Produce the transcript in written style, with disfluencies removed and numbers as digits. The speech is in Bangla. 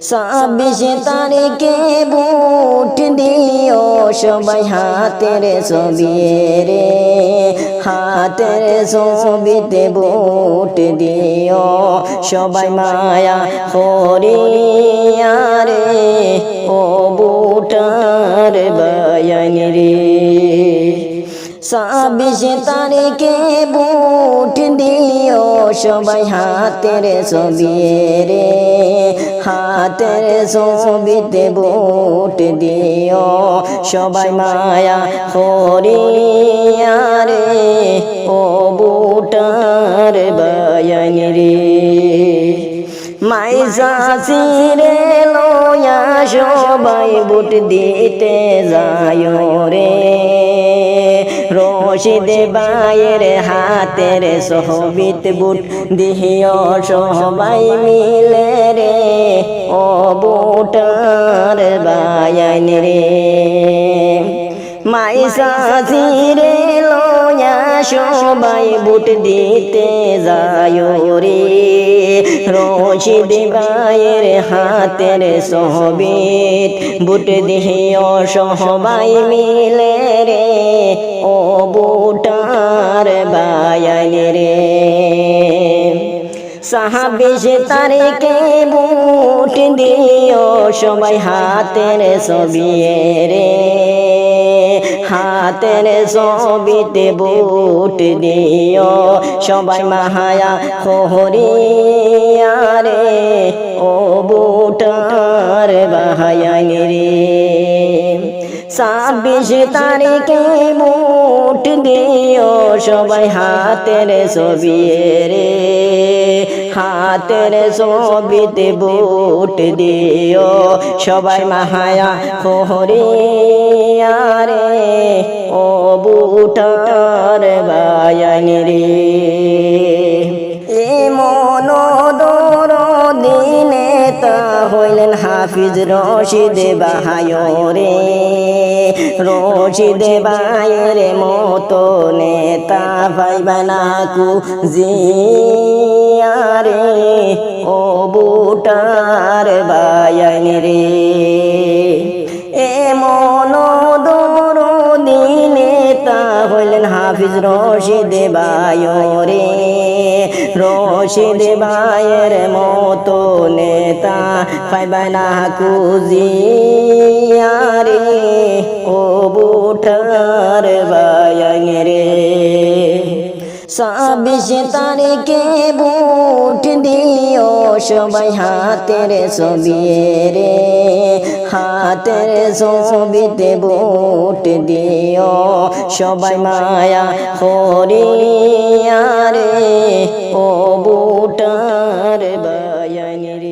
26 তারিখে ভোট দিও সবাই হাতের ছবি রে, হাতের ছবিতে ভোট দিও সবাই মায়া করিয়া রে, ও ভোটার বায়ান রে। 26 তারিখে ভোট দিও সবাই হাতের ছবি রে, হাতের ছবিতে ভোট দিও সবাই মায়া করিয়া রে, ও ভোটার বায়ান রে। মাইজাসিরে লয়া সবাই ভোট দিতে যায় রে, রশিদ ভাইয়ের হাতের ছবিতে ভোট দিও সবাই মিলে রে, ও ভোটার বায়ান রে। মাইজাসিরে লয়া সবাই ভোট দিতে যায় রে, রশিদ ভাইয়ের হাতের ছবিত ভোট দিও সবাই মিলে রে, ও ভোটার বায়ান রে। 26 তারিখে ভোট দিও সবাই হাতের ছবি রে, হাতের ছবিতে ভোট দিও সবাই মায়া করিয়া রে, ও ভোটার বায়ান রে। 26 তারিখে ভোট দিও সবাই হাতের ছবি রে, হাতের ছবিতে ভোট দিও সবাই মায়া করিয়া রে, ও ভোটার বায়ান রে। এমন দরদি নেতা হইলেন হাফিজ রশিদ ভাই রে, রশিদ ভাইয়ের মতো নেতা পাইবা না খুঁজিয়া রে, ও ভোটার বায়ান রে। এমন দরদি নেতা হইলেন হাফিজ রশিদ ভাই রে, রশিদ ভাইয়ের মতো নেতা পাইবা না খুঁজিয়া রে, ও ভোটার বায়ান রে। 26 তারিখে ভোট দিও সবাই হাতের ছবি রে, হাতের ছবিতে ভোট দিও সবাই মায়া করিয়া রে, ও ভোটার বায়ান রে।